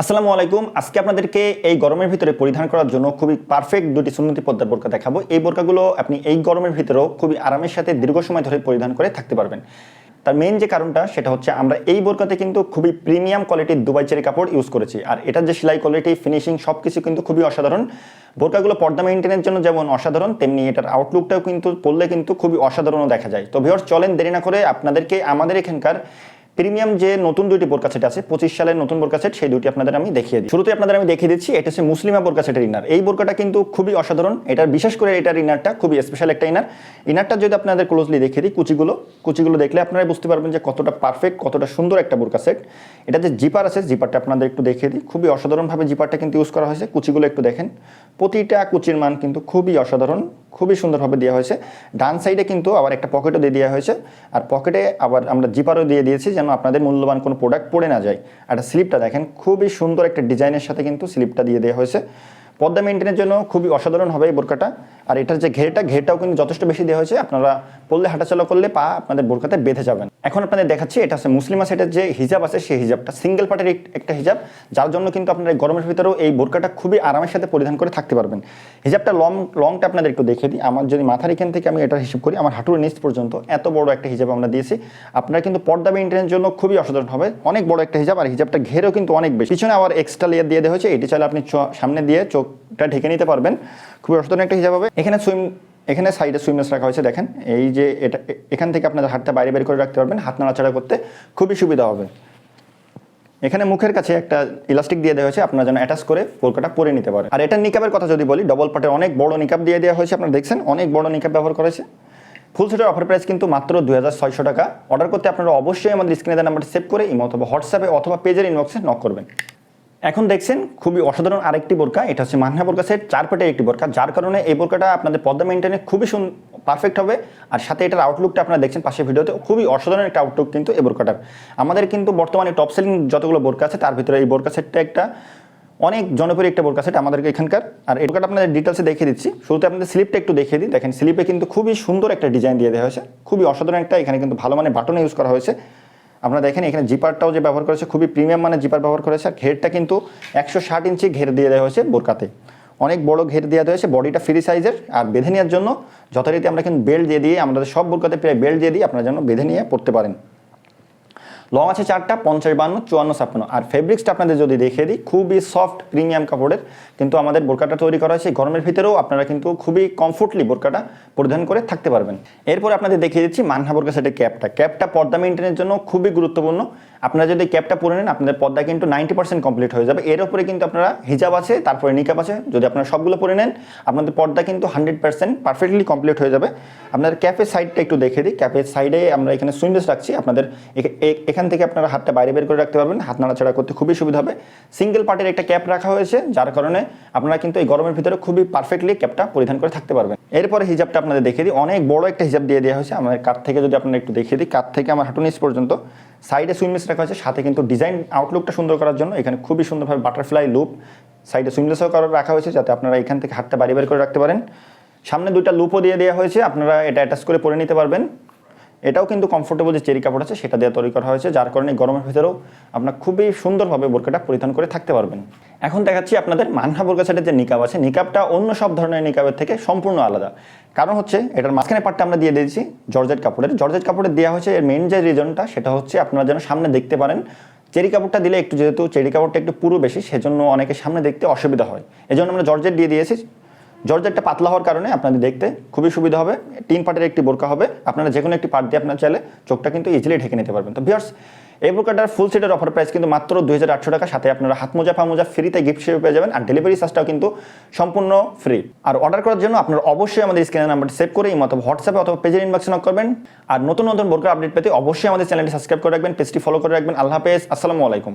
আসসালামু আলাইকুম। আজকে আপনাদেরকে এই গরমের ভিতরে পরিধান করার জন্য খুবই পারফেক্ট দুটি সুন্নতি পর্দার বোরকা দেখাবো। এই বোরকাগুলো আপনি এই গরমের ভিতরেও খুবই আরামের সাথে দীর্ঘ সময় ধরে পরিধান করে থাকতে পারবেন। তার মেইন যে কারণটা সেটা হচ্ছে আমরা এই বোরকাতে কিন্তু খুবই প্রিমিয়াম কোয়ালিটির দুবাই চেরি কাপড় ইউজ করেছি, আর এটার যে সেলাই কোয়ালিটি, ফিনিশিং সব কিছু কিন্তু খুবই অসাধারণ। বোরকাগুলো পর্দা মেইনটেনের জন্য যেমন অসাধারণ, তেমনি এটার আউটলুকটাও কিন্তু পরলে কিন্তু খুবই অসাধারণও দেখা যায়। তো ভিউয়ার্স, চলেন দেরি না করে আপনাদেরকে আমাদের এখানকার প্রিমিয়াম যে নতুন দুইটি বোরকা সেট আছে, 25 সালের নতুন বোরকা সেট, সেই দুটি আপনাদের আমি দেখিয়ে দিই। শুরুতে আপনাদের আমি দেখিয়ে দিচ্ছি, এটা হচ্ছে মুসলিমা বোরকা সেটের ইনার। এই বোরকাটা কিন্তু খুবই অসাধারণ। এটার বিশেষ করে এটার ইনারটা খুবই স্পেশাল একটা ইনার। ইনারটা যদি আপনাদের ক্লোজলি দেখিয়ে দিই, কুচিগুলো দেখলে আপনারা বুঝতে পারবেন যে কতটা পারফেক্ট, কতটা সুন্দর একটা বোরকা সেট। এটা যে জিপার আছে, জিপারটা আপনাদের একটু দেখিয়ে দিই। খুবই অসাধারণভাবে জিপারটা কিন্তু ইউজ করা হয়েছে। কুচিগুলো একটু দেখেন, প্রতিটা কুচির মান কিন্তু খুবই অসাধারণ, খুবই সুন্দরভাবে দেওয়া হয়েছে। ডান সাইডে কিন্তু আবার একটা পকেটও দিয়ে দেওয়া হয়েছে, আর পকেটে আবার আমরা জিপারও দিয়ে দিয়েছি যেন আপনাদের মূল্যবান কোনো প্রোডাক্ট পড়ে না যায়। আর স্লিপটা দেখেন, খুবই সুন্দর একটা ডিজাইনের সাথে কিন্তু স্লিপটা দিয়ে দেওয়া হয়েছে। পর্দা মেনটেনের জন্য খুবই অসাধারণ হবে এই বোরকাটা। আর এটার যে ঘেরটাও কিন্তু যথেষ্ট বেশি দেওয়া হয়েছে। আপনারা পরলে হাঁটাচলা করলে পা আপনাদের বোরকাতে বেঁধে যাবেন। এখন আপনাদের দেখাচ্ছি, এটা হচ্ছে মুসলিমা সেটের যে হিজাব আছে, সেই হিজাবটা সিঙ্গেল পার্টের একটা হিজাব, যার জন্য কিন্তু আপনারা গরমের ভিতরেও এই বোরকাটা খুবই আরামের সাথে পরিধান করে থাকতে পারবেন। হিজাবটা লংটা আপনাদের একটু দেখিয়ে দিই। আমার যদি মাথার এখান থেকে আমি এটার হিসাব করি, আমার হাঁটুর নিচ পর্যন্ত এত বড় একটা হিজাব আমরা দিয়েছি। আপনারা কিন্তু পর্দা মেনটেনের জন্য খুবই অসাধারণ হবে, অনেক বড় একটা হিজাব। আর হিজাবটা ঘেরেও কিন্তু অনেক বেশি। পিছনে আবার এক্সট্রা লেয়ার দিয়ে দেওয়া হয়েছে, এটি চাইলে আপনি সামনে দিয়ে চোখটা ঢেকে নিতে পারবেন। খুবই অসাধারণ একটা হিজাব হবে। এখানে সাইডে সুইমলেস রাখা হয়েছে, দেখেন। এই যে এটা, এখান থেকে আপনাদের হাতটা বাইরে বের করে রাখতে পারবেন, হাত নাড়াচাড়া করতে খুবই সুবিধা হবে। এখানে মুখের কাছে একটা ইলাস্টিক দিয়ে দেওয়া হয়েছে, আপনারা যেন অ্যাটাচ করে বোরকাটা পরে নিতে পারেন। আর এটার নিকাবের কথা যদি বলি, ডবল পার্টের অনেক বড় নিকাব দিয়ে দেওয়া হয়েছে। আপনারা দেখছেন অনেক বড় নিকাব ব্যবহার করেছে। ফুল সেটের অফার প্রাইস কিন্তু মাত্র 2600 টাকা। অর্ডার করতে আপনারা অবশ্যই আমাদের স্ক্রিনে দেওয়া নাম্বারটা সেভ করে ইমো অথবা হোয়াটসঅ্যাপে অথবা পেজের ইনবক্সে নক করবেন। এখন দেখছেন খুবই অসাধারণ আরেকটি বোরকা। এটা হচ্ছে মান্না বোরকা সেট, 4 পার্টের একটি বোরকা, যার কারণে এই বোরকাটা আপনাদের পর্দা মেনটেনে খুবই পারফেক্ট হবে। আর সাথে এটার আউটলুকটা আপনারা দেখছেন পাশের ভিডিওতে, খুবই অসাধারণ একটা আউটলুক কিন্তু এই বোরকাটার। আমাদের কিন্তু বর্তমানে টপ সেলিং যতগুলো বোরকা আছে তার ভিতরে এই বোরকা সেটটা একটা অনেক জনপ্রিয় একটা বোরকা সেট আমাদেরকে এখানকার। আর এই বোরকাটা আপনাদের ডিটেলসে দেখিয়ে দিচ্ছি। শুরুতে আপনাদের স্লিপটা একটু দেখিয়ে দিই। দেখেন, স্লিপে কিন্তু খুবই সুন্দর একটা ডিজাইন দিয়ে দেওয়া হয়েছে, খুবই অসাধারণ একটা। এখানে কিন্তু ভালো মানে বাটন ইউজ করা হয়েছে। আপনারা দেখেন এখানে জিপারটাও যে ব্যবহার করেছে, খুবই প্রিমিয়াম মানে জিপার ব্যবহার করেছে। আর ঘেরটা কিন্তু 160 ইঞ্চি ঘের দিয়ে দেওয়া হয়েছে বোরকাতে, অনেক বড় ঘের দেওয়া হয়েছে। বডিটা ফ্রি সাইজের। আর বেঁধে নেওয়ার জন্য যথারীতি আমরা কিন্তু বেল্ট দিয়ে দিই, আমাদের সব বোরকাতে প্রায় বেল্ট দিয়ে দিই, আপনারা যেন বেঁধে নিয়ে পড়তে পারেন। লং আছে 4টা, 50, 52, 54, 56। আর ফেব্রিক্সটা আপনাদের যদি দেখিয়ে দিই, খুবই সফট প্রিমিয়াম কাপড়ের কিন্তু আমাদের বোরকাটা তৈরি করা হয়েছে। গরমের ভিতরেও আপনারা কিন্তু খুবই কমফোর্টলি বোরকাটা পরিধান করে থাকতে পারবেন। এরপর আপনাদের দেখিয়ে দিচ্ছি মান্না বোরকা সেটের ক্যাপটা পর্দা মেনটেনের জন্য খুবই গুরুত্বপূর্ণ। আপনারা যদি ক্যাপটা পরে নেন, আপনাদের পর্দা কিন্তু 90% কমপ্লিট হয়ে যাবে। এর উপরে কিন্তু আপনারা হিজাব আছে, তারপরে নিকাব আছে, যদি আপনারা সবগুলো পরে নেন আপনাদের পর্দা কিন্তু 100% পারফেক্টলি কমপ্লিট হয়ে যাবে। আপনাদের ক্যাপের সাইডটা একটু দেখে দিই। ক্যাপের সাইডে আমরা এখানে সুইমলেস রাখছি, আপনাদের এখান থেকে আপনারা হাতটা বাইরে বের করে রাখতে পারবেন, হাত নাড়াচাড়া করতে খুবই সুবিধা হবে। সিঙ্গেল পার্টের একটা ক্যাপ রাখা হয়েছে, যার কারণে আপনারা কিন্তু এই গরমের ভিতরে খুবই পারফেক্টলি ক্যাপটা পরিধান করে থাকতে পারবেন। এরপরে হিজাবটা আপনাদের দেখিয়ে দিই। অনেক বড় একটা হিজাব দিয়ে দেওয়া হয়েছে। আমাদের কাঁধ থেকে যদি আপনারা একটু দেখিয়ে দিই, কাঁধ থেকে আমার হাঁটু নিচ পর্যন্ত সাইডে সুইমলেস রাখা হয়েছে। সাথে কিন্তু ডিজাইন আউটলুকটা সুন্দর করার জন্য এখানে খুবই সুন্দরভাবে বাটারফ্লাই লুপ সাইডে সুইমলেসও রাখা হয়েছে, যাতে আপনারা এখান থেকে হাতটা বাইরে বের করে রাখতে পারেন। সামনে 2টা লুপও দিয়ে দেওয়া হয়েছে, আপনারা এটা অ্যাটাচ করে পরে নিতে পারবেন। এটাও কিন্তু কমফোর্টেবল যে চেরি কাপড় আছে সেটা দিয়ে তৈরি করা হয়েছে, যার কারণে গরমের ভিতরেও আপনার খুবই সুন্দরভাবে বোরকাটা পরিধান করে থাকতে পারবেন। এখন দেখাচ্ছি আপনাদের মান্না বোরকা সেটের যে নিকাব আছে, নিকাবটা অন্য সব ধরনের নিকাবের থেকে সম্পূর্ণ আলাদা। কারণ হচ্ছে এটার মাঝখানে পার্টটা আমরা দিয়ে দিয়েছি জর্জেট কাপড়ের দেওয়া হয়েছে। এর মেইন যে রিজনটা সেটা হচ্ছে আপনারা যেন সামনে দেখতে পারেন। চেরি কাপড়টা দিলে একটু, যেহেতু চেরি কাপড়টা একটু পুরো বেশি, সেজন্য অনেকে সামনে দেখতে অসুবিধা হয়, এজন্য আমরা জর্জেট দিয়ে দিয়েছি। জর্জেটটা পাতলা হওয়ার কারণে আপনাদের দেখতে খুবই সুবিধা হবে। 3 পার্টের একটি বোরকা হবে, আপনারা যে কোনো একটি পার্ট দিয়ে আপনারা চাইলে চোখটা কিন্তু ইজিলি ঢেকে নিতে পারবেন। তো ভিউয়ার্স, এই বোরকাটার ফুল সেটের অফার প্রাইস কিন্তু মাত্র 2800 টাকা। সাথে আপনারা হাত মোজা, পা মোজা ফ্রিতে গিফট হিসেবে পেয়ে যাবেন। আর ডেলিভারি চার্জটাও কিন্তু সম্পূর্ণ ফ্রি। আর অর্ডার করার জন্য আপনারা অবশ্যই আমাদের স্ক্রিনের নাম্বারটি সেভ করে ইমো অথবা হোয়াটসঅ্যাপে অথবা পেজের ইনবক্সে নক করবেন। আর নতুন বোরকার আপডেট পেতে অবশ্যই আমাদের চ্যানেলটি সাবস্ক্রাইব করে রাখবেন, পেজটি ফলো করে রাখবেন। আল্লাহ হাফেজ, আসসালামু আলাইকুম।